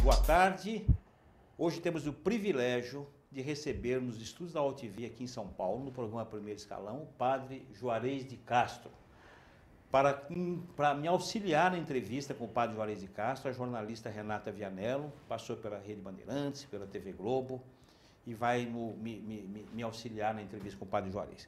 boa tarde. Hoje temos o privilégio de receber nos estúdios da UlTV aqui em São Paulo, no programa Primeiro Escalão, o padre Juarez de Castro. Para me auxiliar na entrevista com o padre Juarez de Castro, a jornalista Renata Vianello, passou pela Rede Bandeirantes, pela TV Globo, e vai me auxiliar na entrevista com o padre Juarez.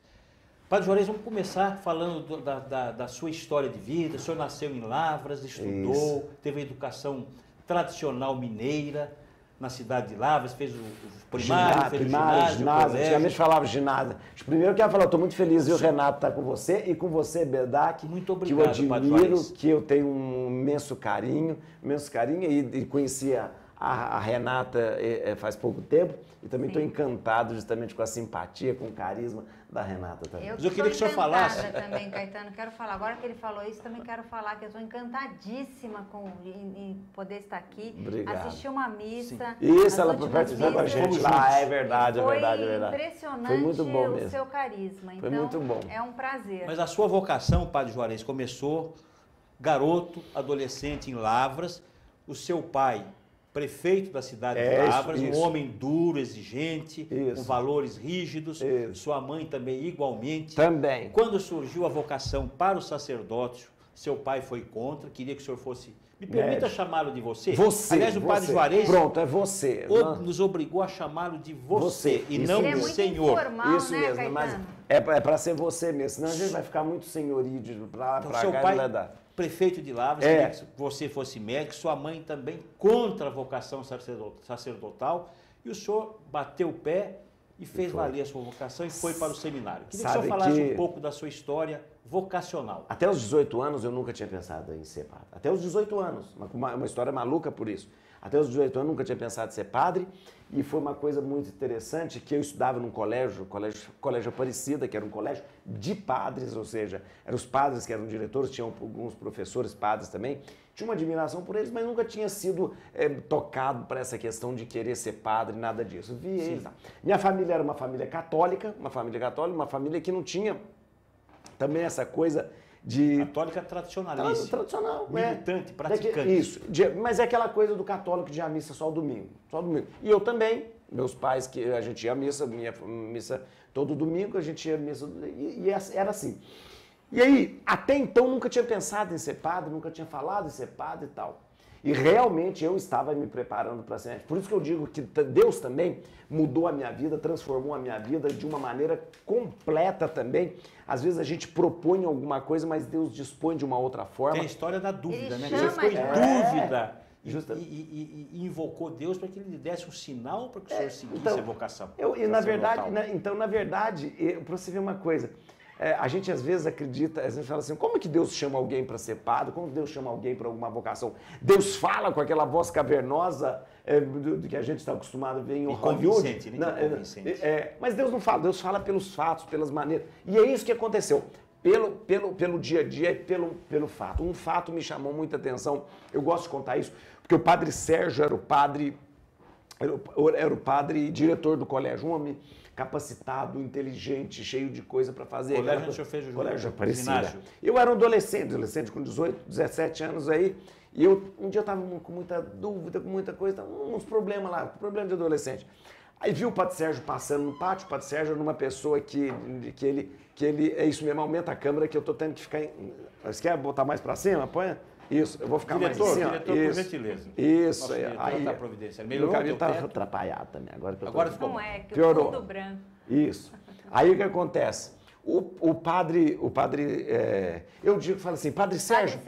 Padre Juarez, vamos começar falando da sua história de vida. O senhor nasceu em Lavras, estudou, teve a educação tradicional mineira, na cidade de Lavras, fez o primário, fez o ginásio, antigamente falava ginásio. Primeiro eu quero falar, estou muito feliz de o Renato estar com você e com você, Bedak. Muito obrigado, que eu admiro, que eu tenho um imenso carinho e conhecia a Renata faz pouco tempo e também estou encantado justamente com a simpatia, com o carisma da Renata também. Mas eu queria que o senhor falasse. Também, Caetano, quero falar. Agora que ele falou isso, também quero falar que eu estou encantadíssima em poder estar aqui. Obrigado. Assistir uma missa. Isso, ela participou com a gente lá, é verdade. Foi impressionante. Foi muito bom mesmo. O seu carisma. Então, foi muito bom. É um prazer. Mas a sua vocação, padre Juarez, começou garoto, adolescente em Lavras. O seu pai, prefeito da cidade de Lavras, um homem duro, exigente, com valores rígidos. Sua mãe também igualmente. Também. Quando surgiu a vocação para o sacerdócio, seu pai foi contra, queria que o senhor fosse... Me permita chamá-lo de você? Você. Aliás, o padre Juarez... Pronto, é você. Nos obrigou a chamá-lo de você e não de senhor. Informal, isso né, mesmo, Caetano? mas é para ser você mesmo, senão a gente vai ficar muito senhorídeo para Então, cá. seu pai, vai dar. prefeito de Lavras, queria que você fosse médico, sua mãe também contra a vocação sacerdotal, e o senhor bateu o pé e fez valer a sua vocação e foi para o seminário. Queria que o senhor falasse um pouco da sua história vocacional. Até os 18 anos eu nunca tinha pensado em ser padre. Até os 18 anos, uma história maluca por isso. Até os 18 anos eu nunca tinha pensado em ser padre e foi uma coisa muito interessante que eu estudava num colégio Aparecida, que era um colégio de padres, ou seja, eram os padres que eram diretores, tinham alguns professores padres também, tinha uma admiração por eles, mas nunca tinha sido tocado para essa questão de querer ser padre, nada disso. Vi eles. Minha família era uma família católica, uma família que não tinha também essa coisa de... Católica tradicionalista. Tradicional, militante, praticante. Isso, mas é aquela coisa do católico de ir à missa só domingo. E eu também, meus pais, que a gente ia à missa, minha missa todo domingo, a gente ia à missa, e era assim. E aí, até então, nunca tinha pensado em ser padre, nunca tinha falado em ser padre e tal. E realmente eu estava me preparando para ser médico. Por isso que eu digo que Deus também mudou a minha vida, transformou a minha vida de uma maneira completa também. Às vezes a gente propõe alguma coisa, mas Deus dispõe de uma outra forma. Tem a história da dúvida, né? Você ficou em dúvida e invocou Deus para que ele lhe desse um sinal para que o senhor seguisse a vocação. Na verdade, para você ver uma coisa... a gente às vezes acredita, às vezes fala assim, como que Deus chama alguém para ser padre? Como Deus chama alguém para alguma vocação? Deus fala com aquela voz cavernosa do que a gente está acostumado a ver em Hollywood. Mas Deus não fala, Deus fala pelos fatos, pelas maneiras. E é isso que aconteceu. Pelo dia a dia e pelo fato. Um fato me chamou muita atenção, eu gosto de contar isso, porque o padre Sérgio era o padre diretor do colégio, um homem capacitado, inteligente, cheio de coisa para fazer. O colégio o senhor fez o ginásio? Eu era um adolescente com 18, 17 anos aí, e um dia eu estava com muita dúvida, com muita coisa, uns problemas lá, problema de adolescente. Aí vi o padre Sérgio passando no pátio, o padre Sérgio era uma pessoa que ele, é isso mesmo, aumenta a câmera que eu estou tendo que ficar... Você quer botar mais para cima? Põe... Isso, eu vou ficar mais assim, diretor, por gentileza. Isso, aí da providência. Meu cabelo tá atrapalhado também. Agora ficou não é, que piorou. Tudo branco. Isso. Aí o que acontece? O padre, eu falo assim, Padre Sérgio,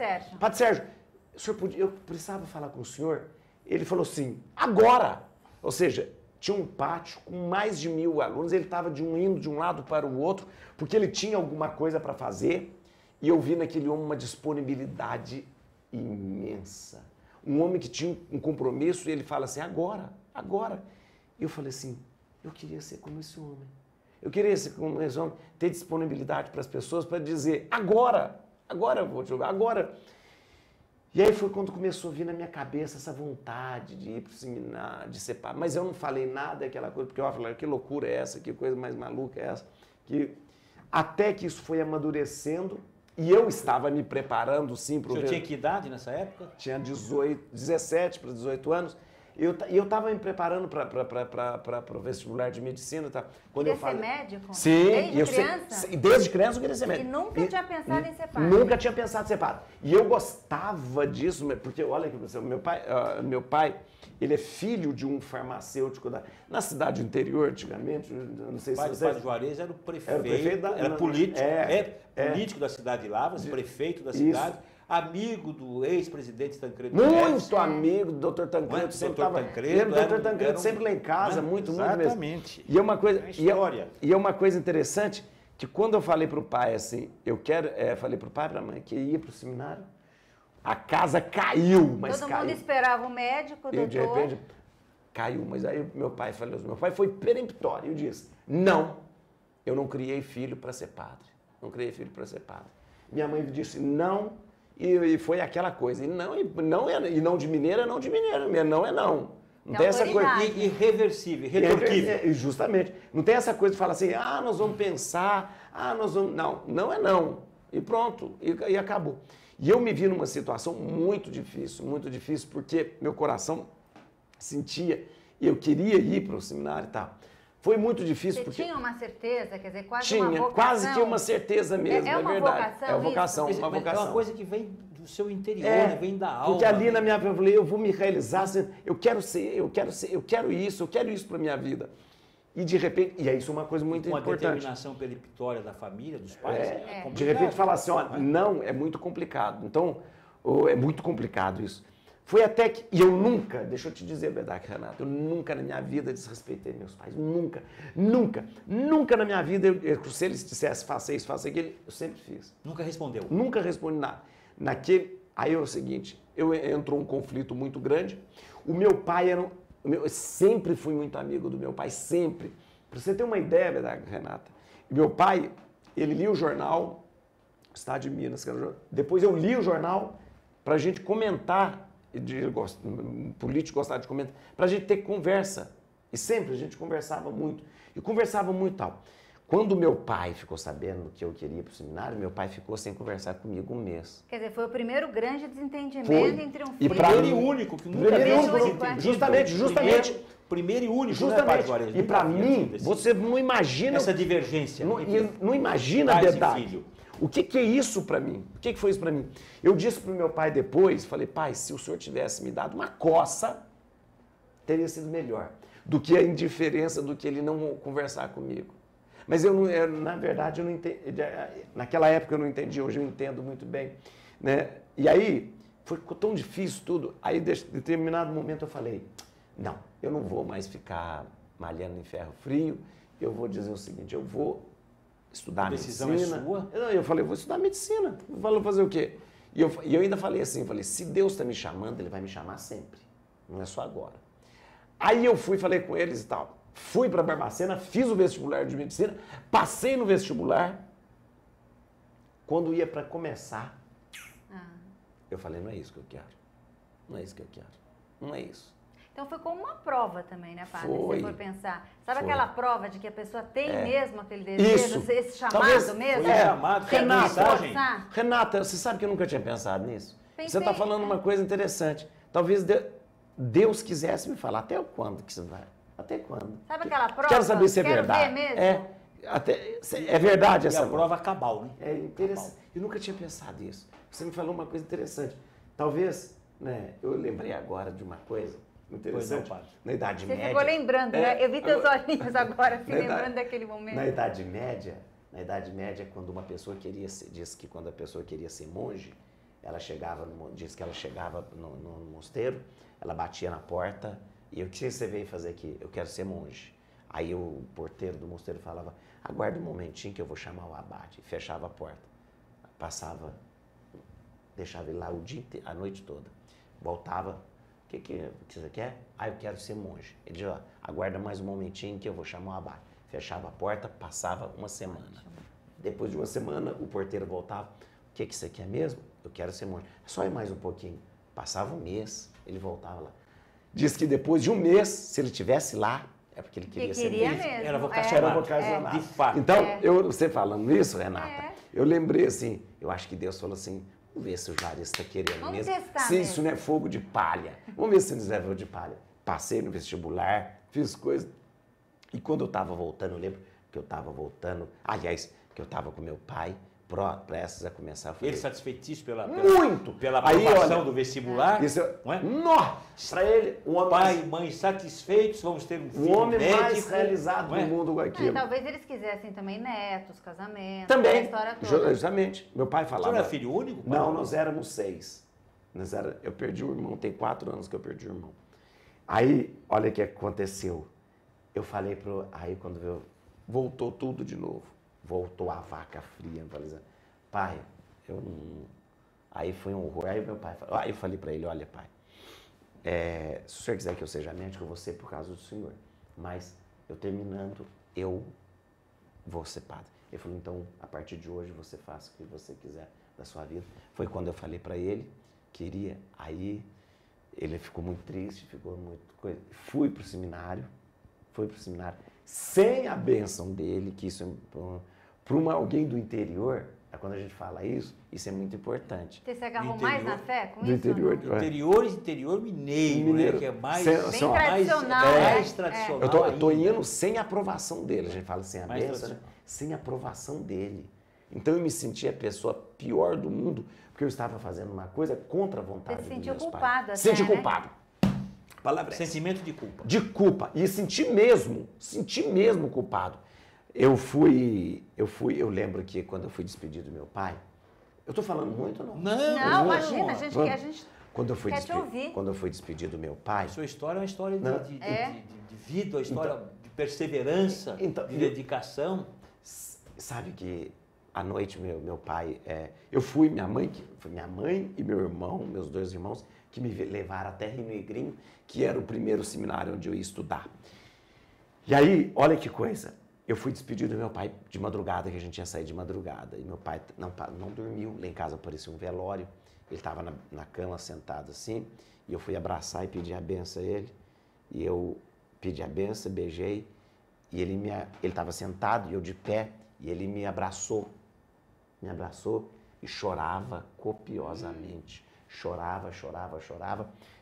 eu precisava falar com o senhor. Ele falou assim, agora! Ou seja, tinha um pátio com mais de 1000 alunos, ele estava indo de um lado para o outro, porque ele tinha alguma coisa para fazer, e eu vi naquele homem uma disponibilidade imensa. Um homem que tinha um compromisso, e ele fala assim, agora. E eu falei assim, eu queria ser como esse homem. Eu queria ser como esse homem, ter disponibilidade para as pessoas, para dizer, agora eu vou te jogar, agora. E aí foi quando começou a vir na minha cabeça essa vontade de ir para o seminário, de ser padre. Mas eu não falei nada daquela coisa, porque eu falei, que loucura é essa, que coisa mais maluca é essa. Até que isso foi amadurecendo, e eu estava me preparando, sim, para o... O senhor tinha que idade nessa época? Tinha 17 para 18 anos. eu estava me preparando para o vestibular de medicina. Tá? Quando queria ser médico? Sim. Desde criança? Desde criança eu queria ser médico. E nunca tinha pensado em ser padre? Nunca tinha pensado em ser padre. E eu gostava disso, porque olha que meu pai, ele é filho de um farmacêutico na cidade do interior, antigamente, não sei se você... O padre Juarez era o prefeito, era político, político da cidade de Lavras, prefeito da cidade. Amigo do ex-presidente Tancredo Neves. Muito amigo do Dr. Tancredo. Sempre estava. Lembro do Dr. Tancredo sempre lá em casa, muito mesmo. Exatamente. E é uma coisa, história. E é uma coisa interessante, que quando eu falei para o pai assim, falei para o pai e para a mãe que ia para o seminário, a casa caiu, mas todo caiu. Mundo esperava o médico, doutor. E de repente caiu, mas aí meu pai foi peremptório e disse, não, eu não criei filho para ser padre. Não criei filho para ser padre. Minha mãe disse, não. E foi aquela coisa. E não de mineiro é não de mineiro. Não é não. Não tem essa coisa. Irreversível, irretorquível. Justamente. Não tem essa coisa de falar assim, nós vamos pensar, nós vamos. Não é não. E pronto. E acabou. E eu me vi numa situação muito difícil, porque meu coração sentia, e eu queria ir para o seminário e tal. Foi muito difícil. Você tinha uma certeza, quer dizer, quase tinha, uma vocação? Quase que uma certeza mesmo, é uma verdade. Vocação, é uma vocação, isso? uma vocação. É uma coisa que vem do seu interior, vem da alma. Porque ali na minha vida eu falei, eu vou me realizar, eu quero isso para minha vida. E de repente, e é isso uma coisa muito importante. Uma determinação peremptória da família, dos pais. De repente falar assim, não, é muito complicado. Então, é muito complicado isso. Foi até que, e eu nunca, deixa eu te dizer a verdade, Renato, eu nunca na minha vida desrespeitei meus pais, nunca na minha vida, se eles dissessem, faça isso, faça aquilo, eu sempre fiz. Nunca respondeu? Nunca respondi nada. Aí é o seguinte, entrou um conflito muito grande, o meu pai eu sempre fui muito amigo do meu pai, sempre. Para você ter uma ideia, verdade, Renata, meu pai, ele lia o jornal, Estado de Minas, depois eu li o jornal para a gente comentar, político gostava de comentar, para a gente ter conversa. E sempre a gente conversava muito. E conversava muito tal. Quando meu pai ficou sabendo que eu queria ir para o seminário, meu pai ficou sem conversar comigo um mês. Quer dizer, foi o primeiro grande desentendimento entre um filho e primeiro e único, que nunca Justamente. Primeiro e único, justamente. E para mim, você não imagina... Essa divergência. Não imagina a verdade. O que é isso para mim? O que foi isso para mim? Eu disse para o meu pai depois, falei, pai, se o senhor tivesse me dado uma coça, teria sido melhor do que a indiferença, do que ele não conversar comigo. Mas na verdade, eu não entendi, naquela época eu não entendi, hoje eu entendo muito bem. Né? E aí, ficou tão difícil tudo, aí em determinado momento eu falei, não, eu não vou mais ficar malhando em ferro frio, eu vou dizer o seguinte, eu vou estudar medicina. A decisão é sua? Eu falei, vou estudar medicina. Falou fazer o quê? E eu ainda falei assim, se Deus está me chamando, Ele vai me chamar sempre. Não é só agora. Aí eu falei com eles e tal. Fui para Barbacena, fiz o vestibular de medicina, passei no vestibular. Quando ia para começar, eu falei, não é isso que eu quero. Não é isso que eu quero. Não é isso. Então foi como uma prova também, né, padre? Foi. Se você for pensar. Sabe aquela prova de que a pessoa tem mesmo aquele desejo, esse chamado mesmo? Foi chamado, tem mensagem. Renata, você sabe que eu nunca tinha pensado nisso? Pensei, você está falando uma coisa interessante. Talvez Deus quisesse me falar. Até quando que você vai? Até quando? Sabe aquela prova? Quero saber se é verdade. Ver mesmo? É verdade essa prova. E a prova cabal, né? É interessante. Eu nunca tinha pensado nisso. Você me falou uma coisa interessante. Talvez, né, eu lembrei agora de uma coisa interessante. Não, na Idade Média. Você ficou lembrando, né? Eu vi teus olhinhos agora, se lembrando daquele momento. Na Idade Média, quando uma pessoa diz que quando a pessoa queria ser monge, diz que ela chegava no mosteiro, ela batia na porta e o que você veio fazer aqui? Eu quero ser monge. Aí o porteiro do mosteiro falava, aguarde um momentinho que eu vou chamar o abade. Fechava a porta. Passava, deixava ele lá o dia inteiro, a noite toda. Voltava, o que você quer? Ah, eu quero ser monge. Ele dizia, aguarda mais um momentinho que eu vou chamar o abade. Fechava a porta, passava uma semana. Depois de uma semana, o porteiro voltava, o que você quer mesmo? Eu quero ser monge. Só ir mais um pouquinho. Passava um mês, ele voltava lá. Diz que depois de um mês, se ele estivesse lá, é porque ele queria ser monge. Mesmo. Era vocacionado. De fato. Então, você falando isso, Renata, eu lembrei assim, eu acho que Deus falou assim, vamos ver se o Juarez está querendo vamos mesmo. Testar se mesmo. Isso não é fogo de palha. Vamos ver se não é fogo de palha. passei no vestibular, fiz coisas. E quando eu estava voltando, eu lembro que eu estava voltando, aliás, que eu estava com meu pai, prestes a começar. Falei, ele satisfeitíssimo muito! Pela aprovação do vestibular, isso, não é? Para ele, um homem pai e mãe satisfeitos, vamos ter um filho o homem médico, mais realizado do mundo com aquilo. Talvez eles quisessem também netos, casamento, também, a história toda. justamente. Meu pai falava... Você era filho único? Pai? Não, nós éramos 6. Eu perdi o irmão, tem 4 anos que eu perdi o irmão. Aí, olha o que aconteceu. Eu falei aí quando voltou tudo de novo. Voltou a vaca fria. Eu falei assim, pai, eu não... Aí foi um horror. Aí meu pai falou, aí eu falei para ele, olha pai, se o senhor quiser que eu seja médico, eu vou ser por causa do senhor. Mas eu terminando, eu vou ser padre. Ele falou, então, a partir de hoje você faça o que você quiser da sua vida. Foi quando eu falei para ele, queria, aí ele ficou muito triste, ficou muito coisa. Fui para o seminário, sem a bênção dele, que isso para alguém do interior, quando a gente fala isso é muito importante. Você se agarrou mais na fé com do isso? Interior mineiro, né? Que é mais, bem tradicional. Mais tradicional. Eu tô indo sem a aprovação dele. A gente fala sem a mais bênção, né? Sem a aprovação dele. Então eu me senti a pessoa pior do mundo, porque eu estava fazendo uma coisa contra a vontade dos meus pais. Você se sentiu culpado até, Senti né? culpado. Palavra Sentimento de culpa. De culpa. E senti mesmo culpado. Eu lembro que quando eu fui despedido do meu pai, eu tô falando muito ou não? Não, imagina, a gente quando eu fui quer te ouvir. Quando eu fui despedido do meu pai... A sua história é uma história de vida, uma história de perseverança, de dedicação. Sabe que à noite meu pai... eu fui, minha mãe e meu irmão, meus 2 irmãos, que me levaram até Rio Negrinho, que era o primeiro seminário onde eu ia estudar. E aí, olha que coisa... Eu fui despedido do meu pai de madrugada, que a gente tinha saído de madrugada. E meu pai não dormiu. Lá em casa apareceu um velório. Ele estava na cama, sentado assim. E eu fui abraçar e pedir a benção a ele. E eu pedi a benção, beijei. E ele estava sentado e eu de pé. E ele me abraçou. E chorava copiosamente. Chorava.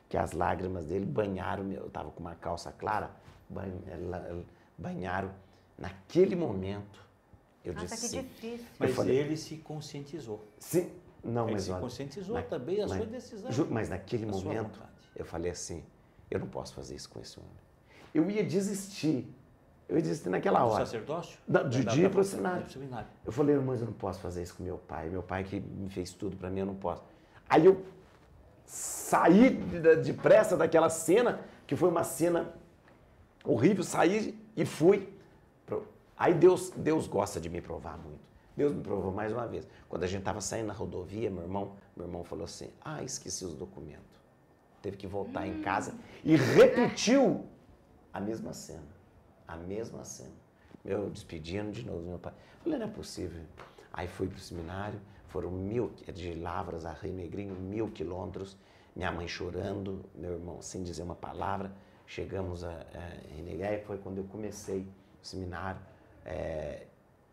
Que as lágrimas dele banharam. Eu estava com uma calça clara. Banharam. Naquele momento, eu disse que sim. difícil. Mas ele se conscientizou. Sim. Não, ele mas se olha, conscientizou também a sua decisão. Mas naquele momento, eu falei assim, eu não posso fazer isso com esse homem. Eu ia desistir naquela hora. Do sacerdócio? De ir para o seminário. Eu falei, mas eu não posso fazer isso com meu pai. Meu pai que me fez tudo para mim, eu não posso. Aí eu saí depressa daquela cena, que foi uma cena horrível, saí e fui. Aí Deus gosta de me provar muito. Deus me provou mais uma vez. Quando a gente estava saindo na rodovia, meu irmão falou assim, esqueci os documentos. Teve que voltar em casa e repetiu a mesma cena. Eu despedindo de novo do meu pai. Falei, não é possível. Aí fui para o seminário, foram de Lavras a Rio Negrinho, 1000 quilômetros. Minha mãe chorando, meu irmão sem dizer uma palavra. Chegamos a Rio Negrinho, foi quando eu comecei o seminário.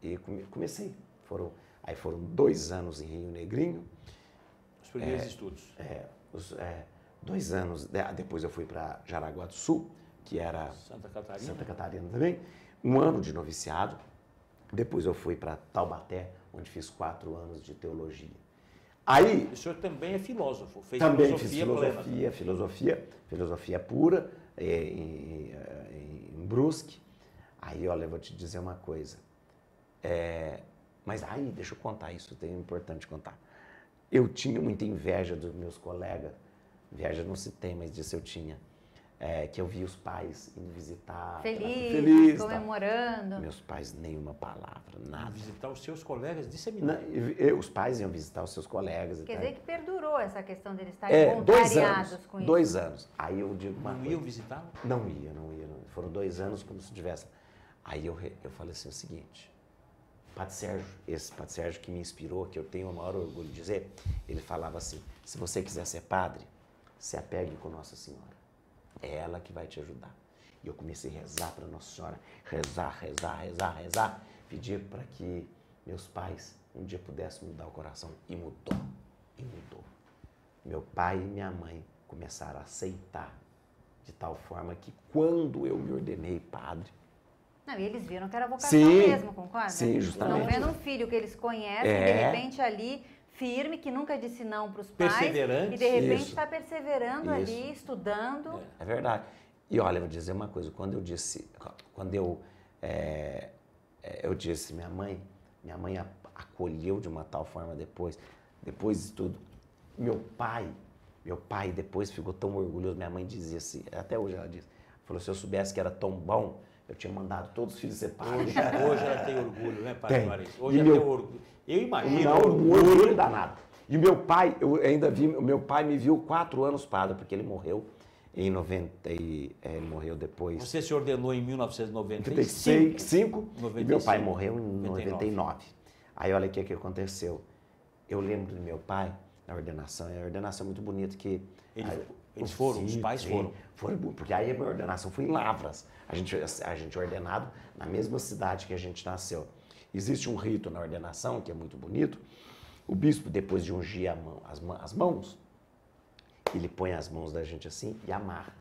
E comecei. Foram 2 anos em Rio Negrinho. Os primeiros estudos. 2 anos. Depois eu fui para Jaraguá do Sul, que era Santa Catarina também. 1 ano de noviciado. Depois eu fui para Taubaté, onde fiz 4 anos de teologia. Aí, o senhor também é filósofo, fez também filosofia plena. Filosofia pura, em Brusque. Aí, olha, eu vou te dizer uma coisa. Mas aí, deixa eu contar isso, é importante contar. Eu tinha muita inveja dos meus colegas. Inveja não se tem, mas disso eu tinha. Que eu vi os pais indo visitar. Feliz, comemorando. Meus pais, nenhuma palavra, nada. Visitar os seus colegas de seminário. Os pais iam visitar os seus colegas. Quer dizer que perdurou essa questão deles estarem contrariados com isso. 2 anos. Aí eu digo uma coisa. Não iam visitá-lo? Não ia. Foram 2 anos como se tivesse. Aí eu falei assim, o seguinte, Padre Sérgio, esse Padre Sérgio que me inspirou, que eu tenho o maior orgulho de dizer, ele falava assim, se você quiser ser padre, se apegue com Nossa Senhora. É ela que vai te ajudar. E eu comecei a rezar para Nossa Senhora, rezar, pedir para que meus pais um dia pudessem mudar o coração. E mudou. Meu pai e minha mãe começaram a aceitar de tal forma que quando eu me ordenei padre... Não, e eles viram que era vocação Sim, mesmo, concorda? sim, justamente. Estão vendo um filho que eles conhecem, de repente ali, firme, que nunca disse não para os pais. Perseverante. E de repente Isso. está perseverando Isso. ali, estudando. É verdade. E olha, eu vou dizer uma coisa, quando eu disse, minha mãe acolheu de uma tal forma depois de tudo. Meu pai depois ficou tão orgulhoso, minha mãe dizia assim, até hoje ela diz, falou, se eu soubesse que era tão bom, eu tinha mandado todos os filhos ser padre. Hoje ela tem orgulho, né, Padre Juarez? Hoje E ela tem orgulho. Eu imagino. Não, um orgulho danado. E o meu pai, eu ainda vi, o meu pai me viu 4 anos padre, porque ele morreu em 90, ele morreu depois. Você se ordenou em 1995. E meu pai morreu em 99. Aí olha o que aconteceu. Eu lembro do meu pai na ordenação, a ordenação é muito bonita que... Eles foram, os pais foram. Foram, porque aí a minha ordenação foi em Lavras. A gente é ordenado na mesma cidade que a gente nasceu. Existe um rito na ordenação que é muito bonito. O bispo, depois de ungir as mãos, ele põe as mãos da gente assim e amarra.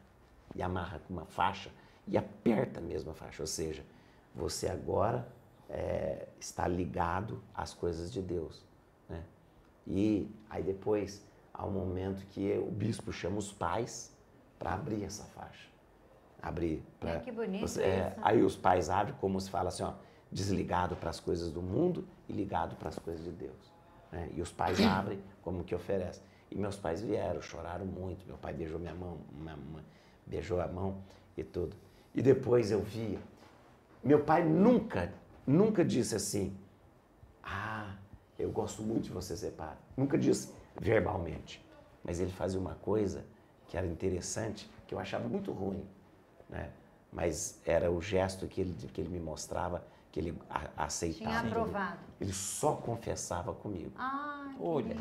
E amarra com uma faixa e aperta mesmo a faixa. Ou seja, você agora está ligado às coisas de Deus, né? E aí depois há um momento que o bispo chama os pais para abrir essa faixa. Abrir. Que bonito isso. Aí os pais abrem, como se fala assim, ó, desligado para as coisas do mundo e ligado para as coisas de Deus, né? E os pais abrem como que oferecem. E meus pais vieram, choraram muito. Meu pai beijou minha mão, beijou a mão e tudo. E depois eu via. Meu pai nunca disse assim, eu gosto muito de você ser padre. Nunca disse verbalmente. Mas ele fazia uma coisa que era interessante, que eu achava muito ruim, né? Mas era o gesto que ele me mostrava, que ele aceitava. Tinha aprovado. Ele só confessava comigo. Olha,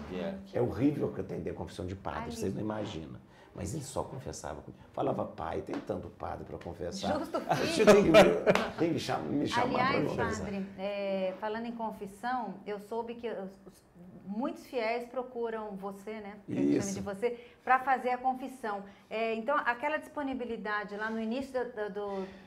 É horrível que eu tenho a confissão de padre, vocês não imaginam. Mas ele só confessava comigo. Falava, pai, tem tanto padre para confessar. Justo Você filho. tem que me chamar para Aliás, confessar. padre, falando em confissão, eu soube que muitos fiéis procuram você, né? Que a gente chama de você, para fazer a confissão. Então, aquela disponibilidade lá no início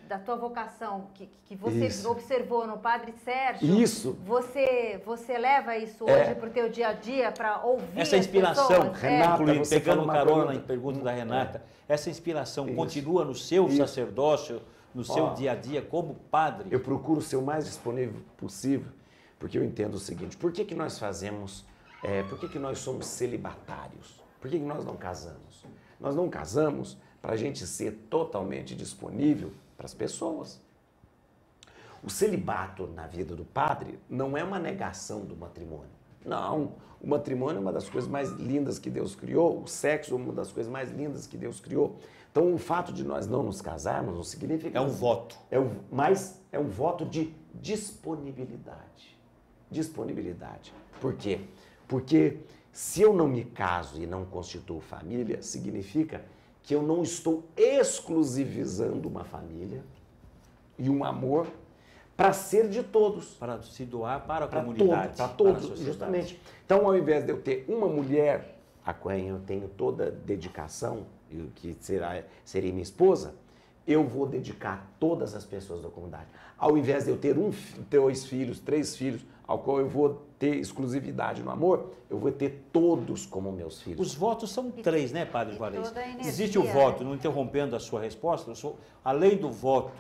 da tua vocação, que você observou no Padre Sérgio, você leva isso hoje para o teu dia a dia, para ouvir essa inspiração, Renata, pegando carona em pergunta da Renata, essa inspiração continua no seu sacerdócio, no seu dia a dia como padre? Eu procuro ser o mais disponível possível, porque eu entendo o seguinte, por que nós fazemos, por que nós somos celibatários? Por que nós não casamos? Nós não casamos para a gente ser totalmente disponível para as pessoas. O celibato na vida do padre não é uma negação do matrimônio. Não, o matrimônio é uma das coisas mais lindas que Deus criou, o sexo é uma das coisas mais lindas que Deus criou. Então, o fato de nós não nos casarmos não significa... É um voto. Mas é um voto de disponibilidade. Disponibilidade. Por quê? Porque se eu não me caso e não constituo família, significa que eu não estou exclusivizando uma família e um amor para ser de todos. Para se doar para a comunidade. Para todos, justamente. Então, ao invés de eu ter uma mulher a quem eu tenho toda dedicação, que seria minha esposa, eu vou dedicar todas as pessoas da comunidade. Ao invés de eu ter 2 filhos, 3 filhos, ao qual eu vou ter exclusividade no amor, eu vou ter todos como meus filhos. Os votos são 3, né, Padre Juarez? Existe o né? voto, não interrompendo a sua resposta, além do voto,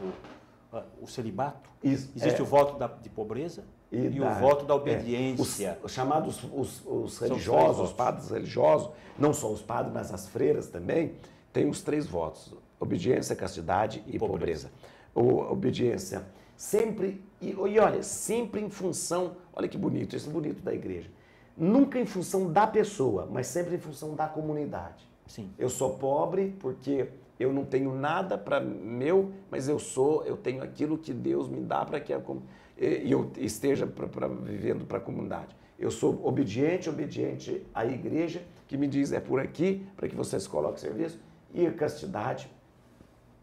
o celibato, existe o voto de pobreza e o voto da obediência. Os chamados os religiosos, os padres religiosos, não só os padres, mas as freiras também, têm os 3 votos, obediência, castidade e pobreza. Obediência sempre, e olha, sempre em função, olha que bonito, isso é bonito da igreja, nunca em função da pessoa, mas sempre em função da comunidade. Sim. Eu sou pobre porque eu não tenho nada para meu, mas eu tenho aquilo que Deus me dá para que eu esteja vivendo para a comunidade. Eu sou obediente à igreja, que me diz é por aqui, para que você se coloque em serviço, e a castidade,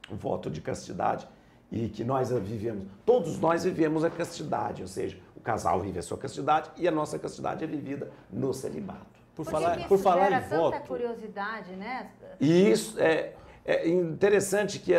o voto de castidade, e que nós vivemos, todos nós vivemos a castidade, ou seja, o casal vive a sua castidade e a nossa castidade é vivida no celibato. Por falar em voto... tanta curiosidade, né? E isso É interessante que,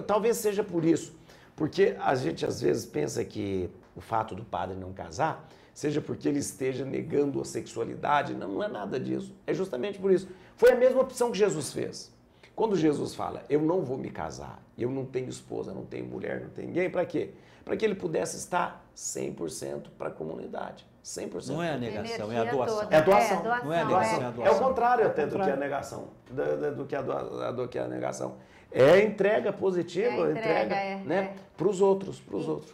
talvez seja por isso, porque a gente às vezes pensa que o fato do padre não casar seja porque ele esteja negando a sexualidade. Não, não é nada disso. É justamente por isso. Foi a mesma opção que Jesus fez. Quando Jesus fala, eu não vou me casar, eu não tenho esposa, não tenho mulher, não tenho ninguém, para quê? Para que ele pudesse estar 100% para a comunidade. 100%. Não é a negação, é a doação. É a doação. Não é a negação, é a doação. É o contrário até do que a negação. Do que a negação. É a entrega positiva, entrega né, para os outros.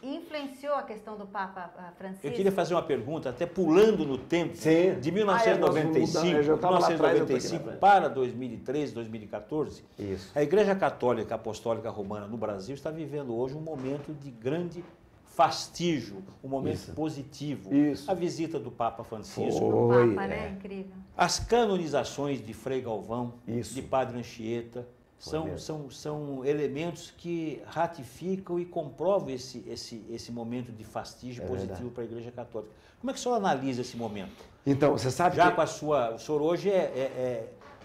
Influenciou a questão do Papa Francisco? Eu queria fazer uma pergunta, até pulando no tempo, de 1995 para 2013, 2014. Isso. A Igreja Católica Apostólica Romana no Brasil está vivendo hoje um momento de grande fastígio, um momento positivo. A visita do Papa Francisco. O Papa, né? Incrível. As canonizações de Frei Galvão, de Padre Anchieta. São elementos que ratificam e comprovam esse momento de fastígio positivo para a Igreja Católica. Como é que o senhor analisa esse momento? Então, você sabe já que... com a sua... O senhor hoje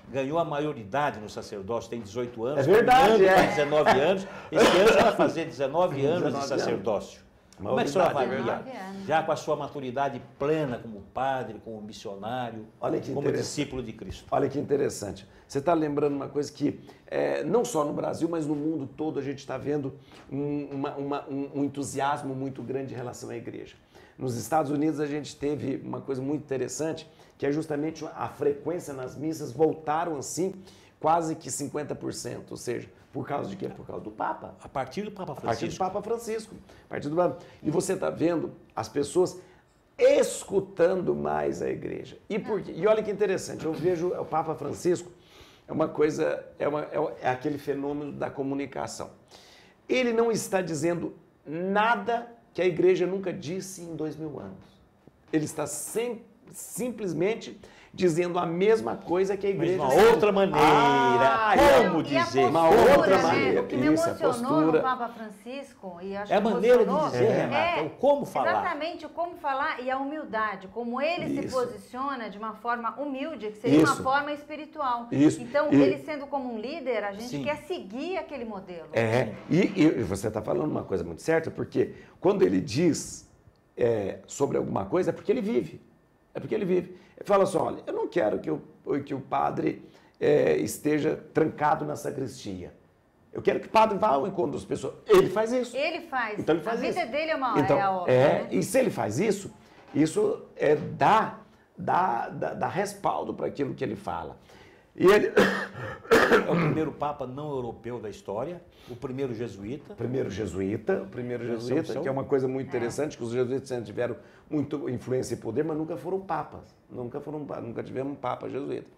ganhou a maioridade no sacerdócio, tem 18 anos. É verdade, para 19 anos. Esse ano você vai fazer 19 anos de sacerdócio. Como é que o senhor avalia? Já com a sua maturidade plena como padre, como missionário, como discípulo de Cristo. Olha que interessante. Você está lembrando uma coisa que, não só no Brasil, mas no mundo todo, a gente está vendo um entusiasmo muito grande em relação à igreja. Nos Estados Unidos, a gente teve uma coisa muito interessante, que é justamente a frequência nas missas voltaram, assim, quase que 50%, ou seja, por causa de quê? Por causa do Papa. A partir do Papa Francisco. A partir do Papa Francisco. A partir do Papa. E você está vendo as pessoas escutando mais a igreja. E olha que interessante, eu vejo o Papa Francisco, é uma coisa, é aquele fenômeno da comunicação. Ele não está dizendo nada que a igreja nunca disse em 2000 anos. Ele está simplesmente dizendo a mesma coisa que a igreja... Mas uma outra maneira. Como dizer? Uma outra maneira. O que me emocionou no Papa Francisco... E acho a maneira de dizer, Renata, o como falar. Exatamente, o como falar e a humildade. Como ele se posiciona de uma forma humilde, que seria uma forma espiritual. Então, ele sendo como um líder, a gente quer seguir aquele modelo. E você está falando uma coisa muito certa, porque quando ele diz sobre alguma coisa, é porque ele vive. É porque ele vive. Ele fala assim, olha, eu não quero que o padre esteja trancado na sacristia. Eu quero que o padre vá ao encontro das pessoas. Ele faz isso. Ele faz. Então, ele faz a vida isso. dele é a obra. Né? E se ele faz isso, isso dá respaldo para aquilo que ele fala. E ele... É o primeiro Papa não europeu da história, o primeiro jesuíta. O primeiro jesuíta, que é uma coisa muito interessante, que os jesuítas sempre tiveram muita influência e poder, mas nunca foram papas. Nunca tivemos um papa jesuíta.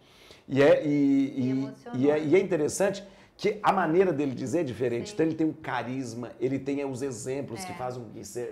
E é interessante que a maneira dele dizer é diferente. Então ele tem um carisma, ele tem os exemplos que fazem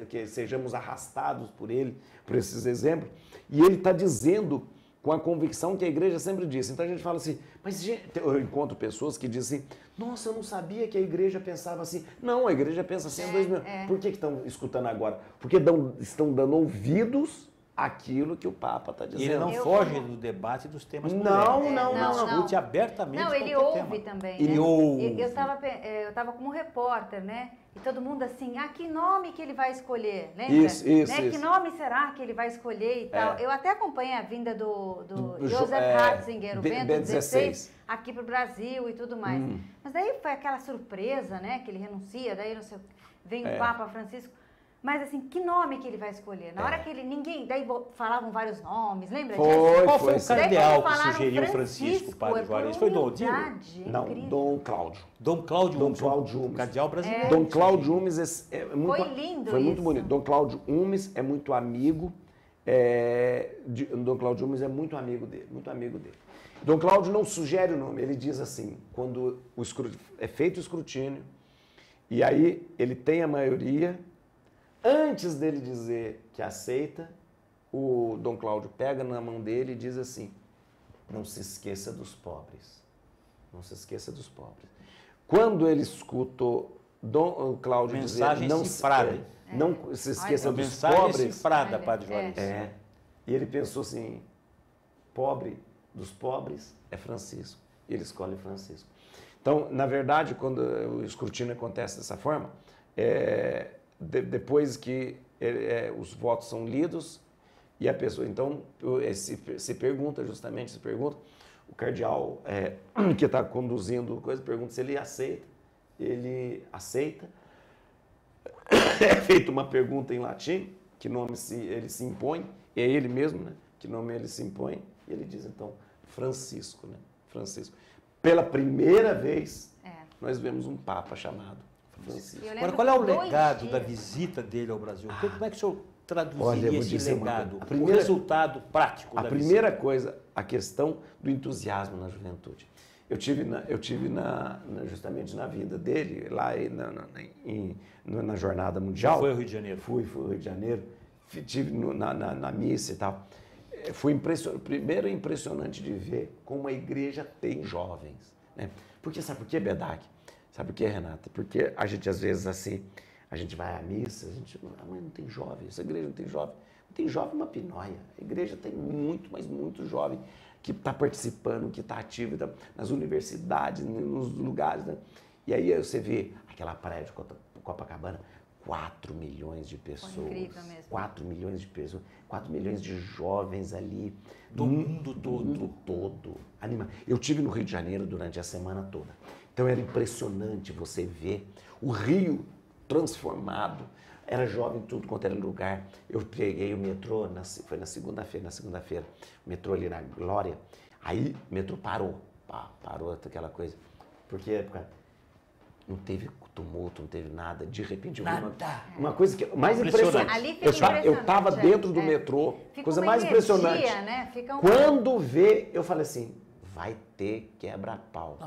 que sejamos arrastados por ele, por esses exemplos. E ele está dizendo com a convicção que a igreja sempre disse. Então a gente fala assim, mas eu encontro pessoas que dizem assim, nossa, eu não sabia que a igreja pensava assim. Não, a igreja pensa assim há 2000 anos. Por que estão escutando agora? Porque estão dando ouvidos àquilo que o Papa está dizendo. E ele não foge do debate dos temas polêmicos. Não. Discute abertamente. Não, ele ouve também. Ele ouve. Eu estava como repórter, né? E todo mundo assim, que nome que ele vai escolher, lembra? Isso. Que nome será que ele vai escolher e tal? Eu até acompanhei a vinda do Joseph Ratzinger, o Bento XVI, aqui para o Brasil e tudo mais. Mas daí foi aquela surpresa, né? Que ele renuncia, daí não sei, vem o Papa Francisco. Mas assim, que nome que ele vai escolher? Na hora que daí falavam vários nomes, lembra disso? Qual foi o cardeal que sugeriu Francisco, Padre Juarez? Foi Dom Odilo? Não, Dom Cláudio. Dom Cláudio Umes. Cardeal brasileiro. Dom Cláudio Umes foi lindo foi muito bonito. Dom Cláudio Umes é muito amigo. Dom Cláudio Umes é muito amigo dele. Dom Cláudio não sugere o nome, ele diz assim, quando é feito o escrutínio, e aí ele tem a maioria. Antes dele dizer que aceita, o Dom Cláudio pega na mão dele e diz assim, não se esqueça dos pobres. Não se esqueça dos pobres. Quando ele escutou Dom Cláudio dizer, não se esqueça dos pobres. Mensagem cifrada, Padre Juarez. E ele pensou assim, pobre dos pobres é Francisco. E ele escolhe Francisco. Então, na verdade, quando o escrutínio acontece dessa forma, depois que os votos são lidos e a pessoa, então, se pergunta, o cardeal que está conduzindo a coisa, pergunta se ele aceita, é feita uma pergunta em latim, que nome ele se impõe, é ele mesmo, né? Que nome ele se impõe, e ele diz, então, Francisco, né? Francisco. Pela primeira vez, nós vemos um Papa chamado Francisco. Agora, qual é o legado da visita dele ao Brasil? Como é que o senhor traduziria esse legado? O resultado prático da visita? A primeira coisa, a questão do entusiasmo na juventude. Eu tive justamente na vida dele, lá na Jornada Mundial. Você foi ao Rio de Janeiro? Fui ao Rio de Janeiro. Estive na missa e tal. Foi primeiro impressionante de ver como a igreja tem jovens. Né? Porque sabe por quê, Bedak? Sabe por quê, Renata? Porque a gente, às vezes, assim, a gente vai à missa, mas não tem jovem, essa igreja não tem jovem. Não tem jovem uma pinóia. A igreja tem muito, mas muito jovem que está participando, que está ativo nas universidades, nos lugares. Né? E aí você vê aquela praia de Copacabana, 4 milhões de pessoas. Foi incrível mesmo. 4 milhões de pessoas, 4 milhões de jovens ali. Do mundo todo. Do mundo todo. Eu estive no Rio de Janeiro durante a semana toda. Então era impressionante você ver o Rio transformado. Era jovem em tudo quanto era lugar. Eu peguei o metrô, foi na segunda-feira, o metrô ali na Glória. Aí o metrô parou aquela coisa. Porque não teve tumulto, não teve nada. De repente eu vi uma coisa que mais impressionante. Ali fica impressionante. Eu estava dentro do metrô, coisa mais impressionante. Né? Quando vê, eu falei assim, vai ter quebra-pau.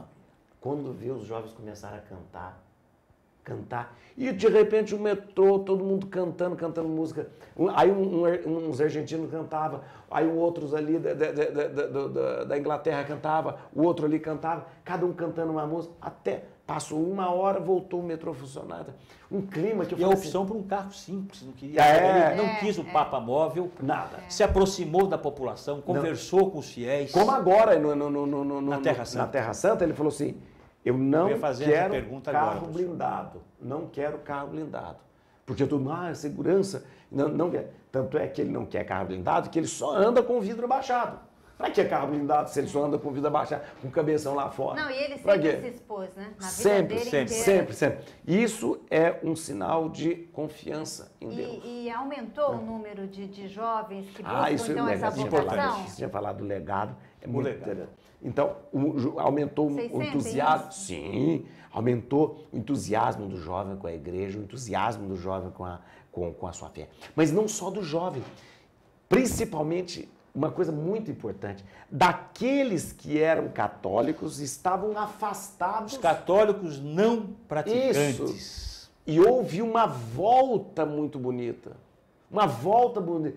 Quando vê, os jovens começaram a cantar. E de repente o metrô, todo mundo cantando música. Aí uns argentinos cantavam, aí outros ali da Inglaterra cantava, o outro ali cantava, cada um cantando uma música, até passou 1 hora, voltou o metrô funcionar. Um clima que eu falei. E a opção por um carro simples, não queria. Ele não quis o Papa móvel, nada. Se aproximou da população, conversou com os fiéis. Como agora na Terra Santa. Na Terra Santa, ele falou assim: eu não quero carro blindado. Não quero carro blindado. Porque todo mundo, segurança. Não quer. Tanto é que ele não quer carro blindado, que ele só anda com o vidro abaixado. Para que carro blindado se ele só anda com o vidro abaixado, com o cabeção lá fora? Não, e ele sempre se expôs, né? Na vida sempre. Isso é um sinal de confiança em Deus. E aumentou o número de jovens que buscam, isso então, essa vocação? Você tinha falado do legado. É muito interessante. Então, aumentou o entusiasmo. Isso? Sim, aumentou o entusiasmo do jovem com a igreja, o entusiasmo do jovem com a sua fé. Mas não só do jovem, principalmente, uma coisa muito importante, daqueles que eram católicos estavam afastados. Os católicos não praticantes. Isso. E houve uma volta muito bonita. Uma volta bonita.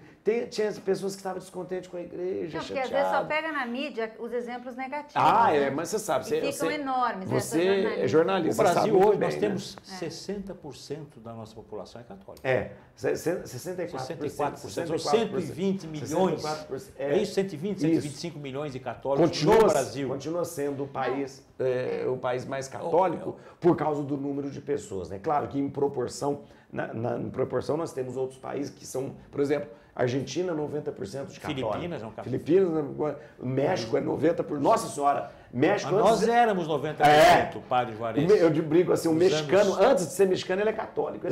Tinha pessoas que estavam descontentes com a igreja, porque às vezes só pega na mídia os exemplos negativos. Né? Mas você sabe. Ficam enormes. Você é jornalista. No Brasil hoje nós temos 60% da nossa população é católica. 64%. São 120 milhões. 64%. É isso? 120, 125 milhões de católicos no Brasil. Continua sendo o país mais católico por causa do número de pessoas. Né? Claro que em proporção, em proporção nós temos outros países que são, por exemplo, Argentina, 90% de católicos. Filipinas é um católico. México é 90%. Nossa Senhora, México... Nós éramos 90%, Padre Juarez. Eu brinco assim, o mexicano, antes de ser mexicano, ele é católico.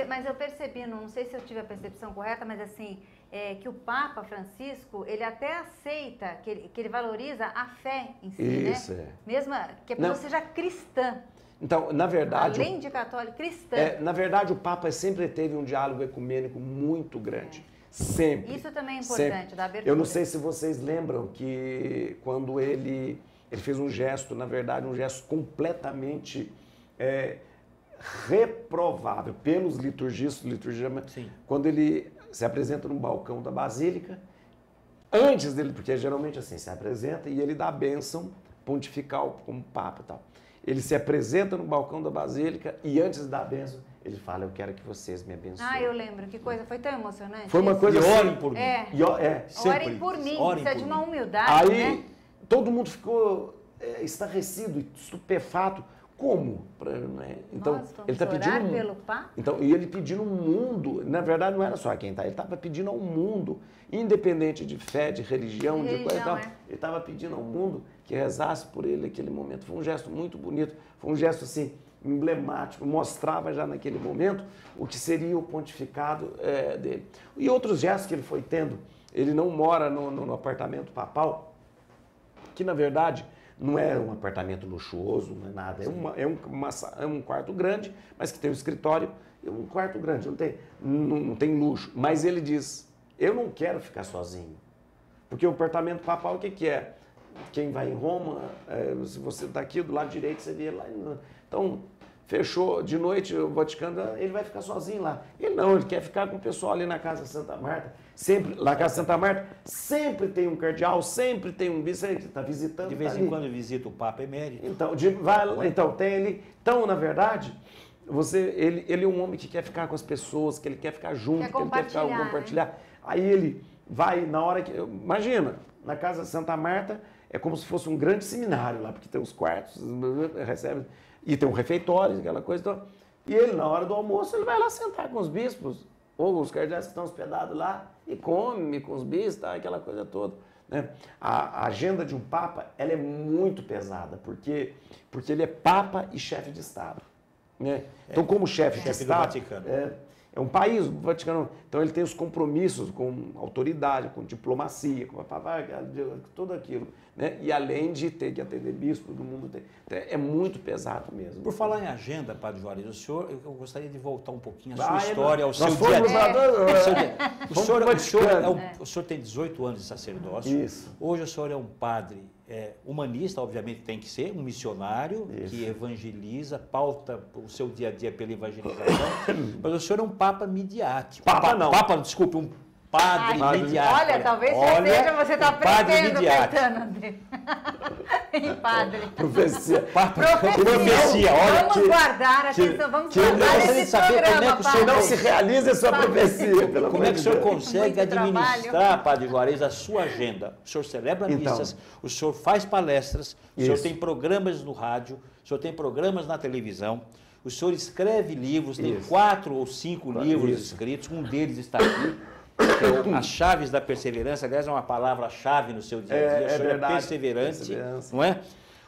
Mas eu percebi, não sei se eu tive a percepção correta, mas assim, que o Papa Francisco, ele até aceita, que ele valoriza a fé em si, Isso, né? Mesmo que a pessoa seja cristã. Então, na verdade... Além de católico, cristã. Na verdade, o Papa sempre teve um diálogo ecumênico muito grande. Sempre. Isso também é importante, da abertura. Eu não sei se vocês lembram que quando ele fez um gesto, na verdade, um gesto completamente reprovável pelos liturgistas, quando ele se apresenta no balcão da Basílica, antes dele, porque geralmente assim, se apresenta e ele dá a bênção pontifical como Papa e tal. Ele se apresenta no balcão da Basílica e antes da bênção, ele fala, eu quero que vocês me abençoem. Eu lembro, que coisa, foi tão emocionante. Foi uma coisa assim. Orem por mim. Orem por mim, isso é de uma humildade, Aí, todo mundo ficou estarrecido, estupefato. Como? Né? Então, Nossa, ele está pedindo pelo Papa? Então, e ele pedindo um mundo, na verdade não era só quem está, ele estava pedindo ao mundo, independente de fé, de religião, de coisa e tal. Ele estava pedindo ao mundo que rezasse por ele naquele momento. Foi um gesto muito bonito, foi um gesto assim emblemático, mostrava já naquele momento o que seria o pontificado dele. E outros gestos que ele foi tendo, ele não mora no apartamento papal, que na verdade não é um apartamento luxuoso, não é nada, é um quarto grande, mas que tem um escritório, um quarto grande, não tem luxo. Mas ele diz, eu não quero ficar sozinho, porque o apartamento papal o que é? Quem vai em Roma, se você está aqui do lado direito, você vê lá. Então, fechou de noite o Vaticano, ele vai ficar sozinho lá. Ele não, ele quer ficar com o pessoal ali na Casa Santa Marta. Sempre, na Casa Santa Marta, sempre tem um cardeal, sempre tem um bispo, ele está visitando. De vez em quando visita o Papa Emérito. Então, tem ele. Então, na verdade, ele é um homem que quer ficar com as pessoas, que ele quer ficar junto, que ele quer ficar compartilhar. Né? Aí ele vai, na hora que. Imagina, na Casa Santa Marta, é como se fosse um grande seminário lá, porque tem os quartos, recebe. E tem um refeitório, aquela coisa. Então, e ele, na hora do almoço, ele vai lá sentar com os bispos, ou os cardeais que estão hospedados lá, e come com os bispos, tá, aquela coisa toda. Né? A agenda de um papa, ela é muito pesada, porque ele é papa e chefe de Estado. Né? Então, como chefe de Estado, do Vaticano. É um país, o Vaticano, então ele tem os compromissos com autoridade, com diplomacia, com tudo aquilo. Né? E além de ter que atender bispo do mundo, é muito pesado mesmo. Por falar em agenda, Padre Juarez, eu gostaria de voltar um pouquinho à sua história, ao seu dia a dia. O senhor tem 18 anos de sacerdócio. Isso. Hoje o senhor é um padre humanista, obviamente tem que ser, um missionário que evangeliza, pauta o seu dia a dia pela evangelização, mas o senhor é um papa midiático. Desculpe, um padre midiático. Olha, talvez seja, você está aprendendo, Caetano. Em padre. Profecia. Olha, vamos guardar atenção, vamos guardar esse programa, padre. Não se realiza a sua profecia. Como é que o senhor consegue administrar, Padre Juarez, a sua agenda? O senhor celebra missas, o senhor faz palestras, o senhor tem programas no rádio, o senhor tem programas na televisão, o senhor escreve livros, tem 4 ou 5 livros escritos, um deles está aqui. Que é as chaves da perseverança, aliás, é uma palavra-chave no seu dia a dia. O senhor é perseverante, não é?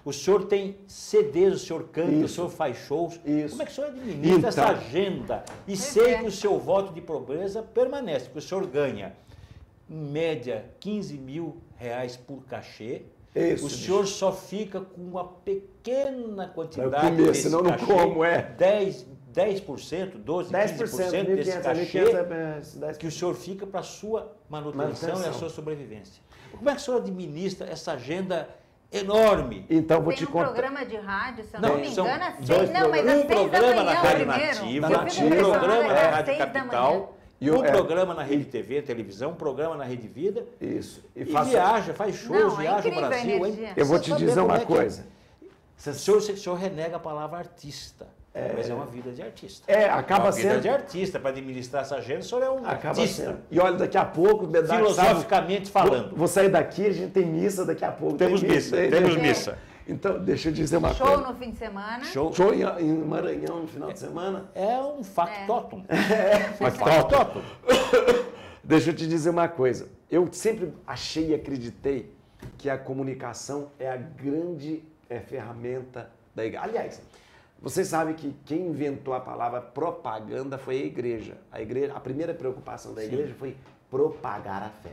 O senhor tem CDs, o senhor canta, o senhor faz shows. Como é que o senhor administra essa agenda? E sei que o seu voto de pobreza permanece, porque o senhor ganha, em média, R$15.000 por cachê. O senhor só fica com uma pequena quantidade desse senão cachê, não como 10%, 12%, 15% desse cachê que o senhor fica para a sua manutenção e a sua sobrevivência. Como é que o senhor administra essa agenda enorme? Então, vou te contar. Tem um programa de rádio, se eu não me engano, às 6 um programa na Rádio Nativa, um programa na Rádio Capital, um programa na Rede TV, televisão, um programa na Rede Vida. Isso. E viaja, faz shows, viaja no Brasil. Eu vou te dizer uma coisa. O senhor renega a palavra artista. Mas é uma vida de artista. Acaba sendo. Vida de artista, para administrar essa agenda, o senhor é um artista. Sendo. E olha, daqui a pouco, filosoficamente falando. Vou sair daqui, a gente tem missa daqui a pouco. Temos missa. Então, deixa eu dizer uma coisa. Show no fim de semana. Show em Maranhão no final de semana. É um factotum. Factotum. Deixa eu te dizer uma coisa. Eu sempre achei e acreditei que a comunicação é a grande ferramenta da igreja. Aliás, vocês sabem que quem inventou a palavra propaganda foi a igreja. A primeira preocupação da igreja foi propagar a fé.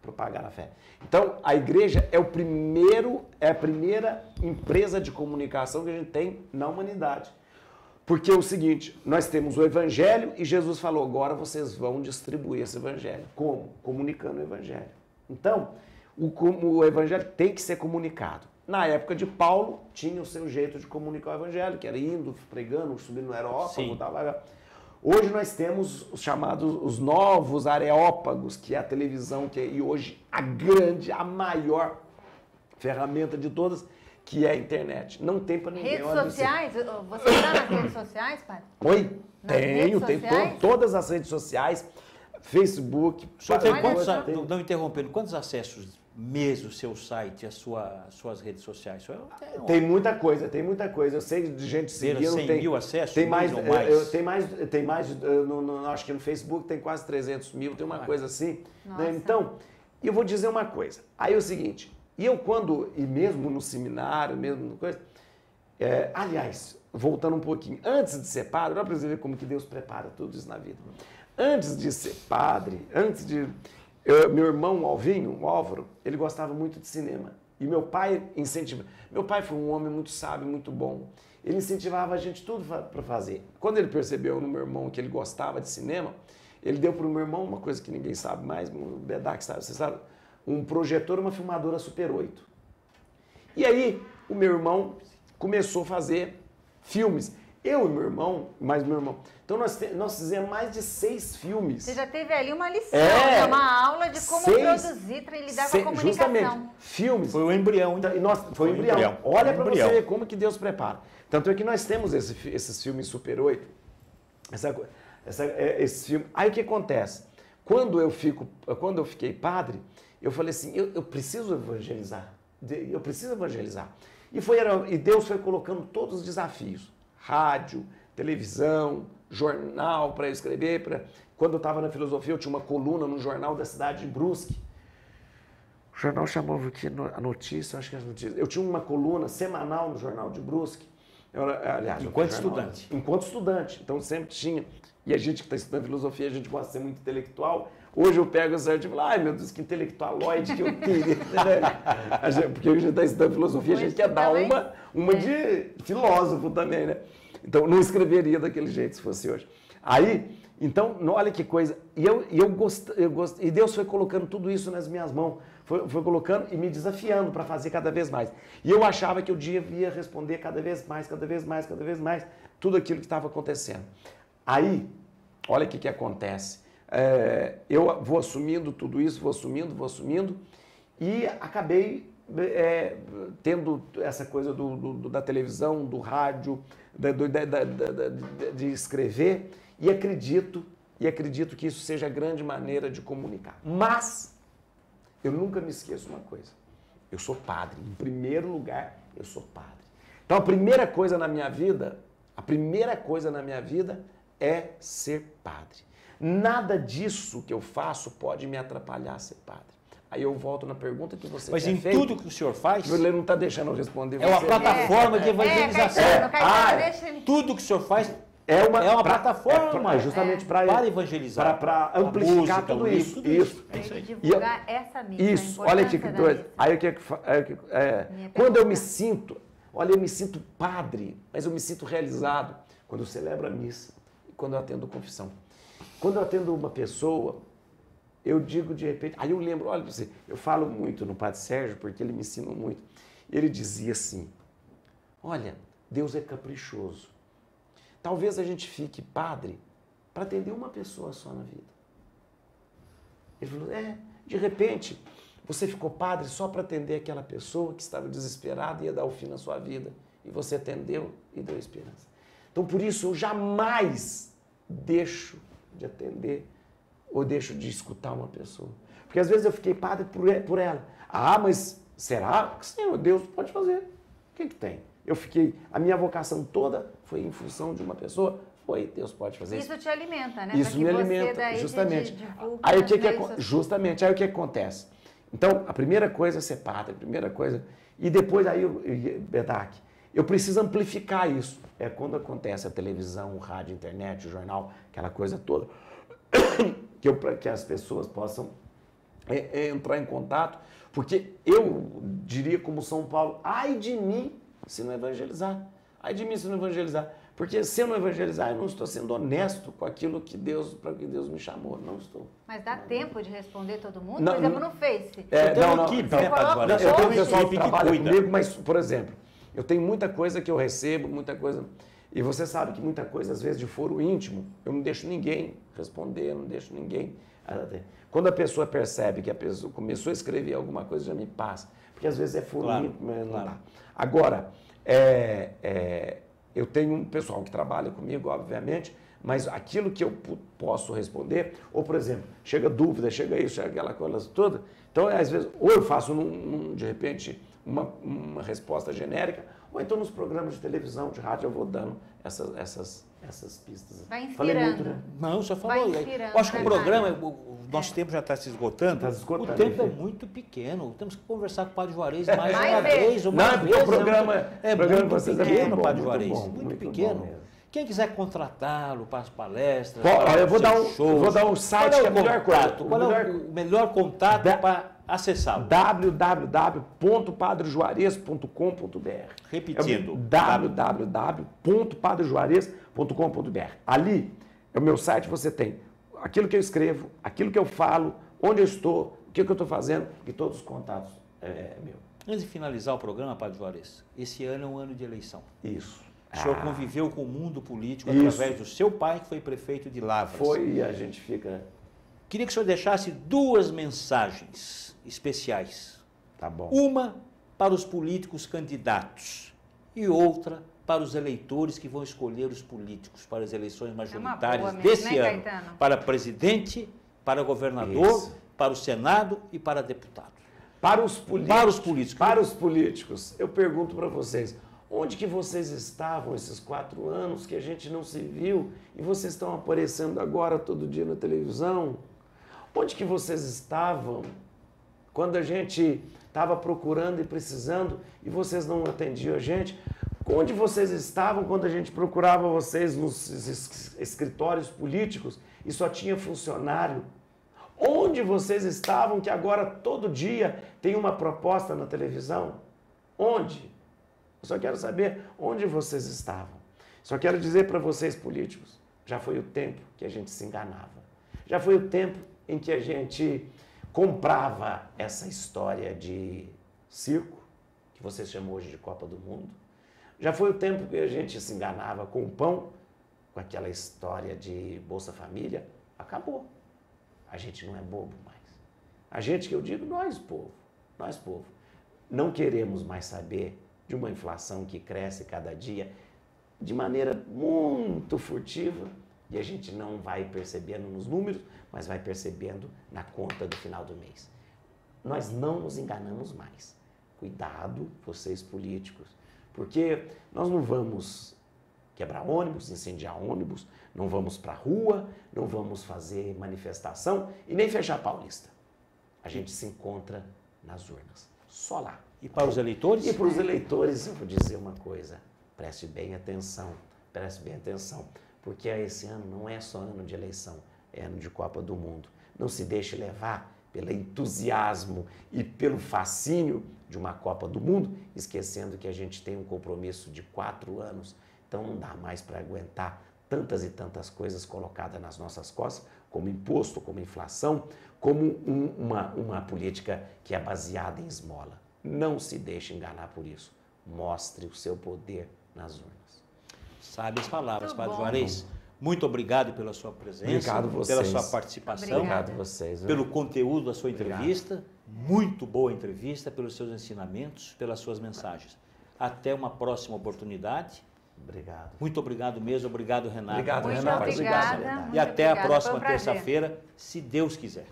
Propagar a fé. Então, a igreja é a primeira empresa de comunicação que a gente tem na humanidade. Porque é o seguinte, nós temos o evangelho e Jesus falou, agora vocês vão distribuir esse evangelho. Como? Comunicando o evangelho. Então, o evangelho tem que ser comunicado. Na época de Paulo, tinha o seu jeito de comunicar o evangelho, que era indo, pregando, subindo no aerópago, tal. Hoje nós temos os chamados, os novos areópagos, que é a televisão, e hoje a maior ferramenta de todas, que é a internet. Não tem para ninguém. Redes sociais? Você está nas redes sociais, padre? Oi? Tenho todas as redes sociais, Facebook. Não interrompendo, quantos acessos mesmo o seu site, suas redes sociais? Tem muita coisa. Eu sei de gente seguindo. 100 mil acessos? Tem mais, ou mais? Tem mais, acho que no Facebook tem quase 300 mil, tem uma coisa assim. Né? Então, eu vou dizer uma coisa. Aí é o seguinte, e mesmo no seminário, mesmo no coisa, aliás, voltando um pouquinho, antes de ser padre, olha para você ver como que Deus prepara tudo isso na vida. Antes de ser padre, meu irmão Alvinho, o Álvaro, ele gostava muito de cinema. E meu pai incentivava. Meu pai foi um homem muito sábio, muito bom. Ele incentivava a gente tudo para fazer. Quando ele percebeu no meu irmão que ele gostava de cinema, ele deu para o meu irmão uma coisa que ninguém sabe mais, o Bedak sabe, você sabe, um projetor, uma filmadora Super 8. E aí o meu irmão começou a fazer filmes. Eu e meu irmão, mais meu irmão. Então nós fizemos mais de 6 filmes. Você já teve ali uma lição, né? Uma aula de como produzir para lidar com a comunicação. Justamente, filmes. Foi o embrião. Foi o embrião. Olha para você ver como que Deus prepara. Tanto é que nós temos esses filmes Super 8, esse filme. Aí o que acontece? Quando eu fiquei padre, eu falei assim, eu preciso evangelizar. Eu preciso evangelizar. E Deus foi colocando todos os desafios. Rádio, televisão, jornal para eu escrever. Quando eu estava na filosofia, eu tinha uma coluna no jornal da cidade de Brusque. O jornal chamava aqui a notícia, acho que era notícia. Eu tinha uma coluna semanal no jornal de Brusque. Enquanto estudante. Enquanto estudante. Então sempre tinha. E a gente que está estudando filosofia, a gente gosta de ser muito intelectual. Hoje eu pego o certo e falo, ai meu Deus, que intelectualoide que eu queria. Porque a gente está estudando filosofia, a gente quer dar uma de filósofo também, né? Então não escreveria daquele jeito se fosse hoje. Aí, então, olha que coisa. E Deus foi colocando tudo isso nas minhas mãos. Foi colocando e me desafiando para fazer cada vez mais. E eu achava que eu devia responder cada vez mais, tudo aquilo que estava acontecendo. Aí, olha o que acontece. Eu vou assumindo tudo isso, vou assumindo, e acabei tendo essa coisa da televisão, do rádio, de escrever, e acredito que isso seja a grande maneira de comunicar. Mas eu nunca me esqueço uma coisa, eu sou padre, em primeiro lugar eu sou padre. Então a primeira coisa na minha vida é ser padre. Nada disso que eu faço pode me atrapalhar a ser padre. Aí eu volto na pergunta que você fez. Mas em tudo que o senhor faz... Ele não está deixando eu responder. É uma plataforma de evangelização. Tudo que o senhor faz é uma plataforma. Justamente para evangelizar. Para amplificar tudo isso. Isso. É isso aí. Divulgar essa missa. Isso. Olha que doido. Quando eu me sinto padre, mas eu me sinto realizado quando eu celebro a missa e quando eu atendo confissão. Quando eu atendo uma pessoa, eu digo de repente, aí eu lembro, olha, eu falo muito no Padre Sérgio, porque ele me ensina muito. Ele dizia assim, olha, Deus é caprichoso. Talvez a gente fique padre para atender uma pessoa só na vida. Ele falou, de repente, você ficou padre só para atender aquela pessoa que estava desesperada e ia dar o fim na sua vida. E você atendeu e deu esperança. Então, por isso, eu jamais deixo de atender ou deixo de escutar uma pessoa. Porque às vezes eu fiquei padre por ela. Mas será que Senhor, Deus pode fazer? O que tem? A minha vocação toda foi em função de uma pessoa. Deus pode fazer isso. Isso te alimenta, né? Isso me alimenta, justamente. Aí o que acontece? Então, a primeira coisa é ser padre, e depois Bedak, eu preciso amplificar isso. É quando acontece a televisão, o rádio, a internet, o jornal, aquela coisa toda, que as pessoas possam entrar em contato, porque eu diria como São Paulo, ai de mim se não evangelizar, porque se eu não evangelizar, eu não estou sendo honesto com aquilo para que Deus me chamou, não estou. Mas dá tempo de responder todo mundo? Por exemplo, no Face. Eu tenho uma equipe, né, Padre? Eu tenho um pessoal que trabalha comigo, mas, por exemplo, eu tenho muita coisa que eu recebo, muita coisa... E você sabe que muita coisa, às vezes, de foro íntimo, eu não deixo ninguém responder, eu não deixo ninguém... Quando a pessoa percebe que a pessoa começou a escrever alguma coisa, já me passa. Porque, às vezes, é foro íntimo, mas não dá. Agora, eu tenho um pessoal que trabalha comigo, obviamente, mas aquilo que eu posso responder, ou, por exemplo, chega dúvida, chega isso, chega aquela coisa toda, então, às vezes, ou eu faço, de repente, uma resposta genérica, ou então nos programas de televisão, de rádio, eu vou dando essas pistas. Vai inspirando. Falei muito, né? Não, você falou. Eu acho que o programa, o nosso tempo já está se esgotando. O tempo é muito pequeno. Temos que conversar com o Padre Juarez mais uma vez. Não, porque o programa é muito pequeno, Padre Juarez. Muito pequeno. Quem quiser contratá-lo para as palestras, eu vou dar um site que é a melhor coisa. Qual é o melhor contato para acessá-lo? www.padrejuarez.com.br. Repetindo. www.padrejuarez.com.br. Ali é o meu site, você tem aquilo que eu escrevo, aquilo que eu falo, onde eu estou, o que eu estou fazendo e todos os contatos meu. Antes de finalizar o programa, Padre Juarez, esse ano é um ano de eleição. Isso. O senhor conviveu com o mundo político através do seu pai, que foi prefeito de Lavras. Foi, e a gente fica... Queria que o senhor deixasse 2 mensagens especiais. Tá bom. Uma para os políticos candidatos e outra para os eleitores que vão escolher os políticos para as eleições majoritárias desse ano. Para presidente, para governador, para o Senado e para deputado. Para os políticos, eu pergunto para vocês, onde que vocês estavam esses 4 anos que a gente não se viu e vocês estão aparecendo agora todo dia na televisão? Onde que vocês estavam quando a gente estava procurando e precisando e vocês não atendiam a gente? Onde vocês estavam quando a gente procurava vocês nos escritórios políticos e só tinha funcionário? Onde vocês estavam que agora todo dia tem uma proposta na televisão? Onde? Eu só quero saber onde vocês estavam. Só quero dizer para vocês, políticos, já foi o tempo que a gente se enganava. Já foi o tempo em que a gente comprava essa história de circo, que vocês chamam hoje de Copa do Mundo. Já foi o tempo que a gente se enganava com o pão, com aquela história de Bolsa Família. Acabou. A gente não é bobo mais. A gente, que eu digo, nós povo, não queremos mais saber de uma inflação que cresce cada dia de maneira muito furtiva e a gente não vai percebendo nos números, mas vai percebendo na conta do final do mês. Nós não nos enganamos mais. Cuidado, vocês políticos, porque nós não vamos quebrar ônibus, incendiar ônibus, não vamos para a rua, não vamos fazer manifestação e nem fechar a Paulista. A gente se encontra nas urnas, só lá. E para os eleitores? E para os eleitores, eu vou dizer uma coisa, preste bem atenção, porque esse ano não é só ano de eleição, é ano de Copa do Mundo. Não se deixe levar pelo entusiasmo e pelo fascínio de uma Copa do Mundo, esquecendo que a gente tem um compromisso de 4 anos, então não dá mais para aguentar tantas e tantas coisas colocadas nas nossas costas, como imposto, como inflação, como uma política que é baseada em esmola. Não se deixe enganar por isso. Mostre o seu poder nas urnas. Sabe as palavras, Padre Juarez. Muito obrigado pela sua presença, obrigado vocês. pela sua participação, Obrigada. Vocês, pelo conteúdo da sua entrevista. Muito boa entrevista, pelos seus ensinamentos, pelas suas mensagens. Até uma próxima oportunidade. Obrigado. Muito obrigado mesmo. Obrigado, Renato. Obrigado, muito Renato. Obrigada. E até a próxima terça-feira, se Deus quiser.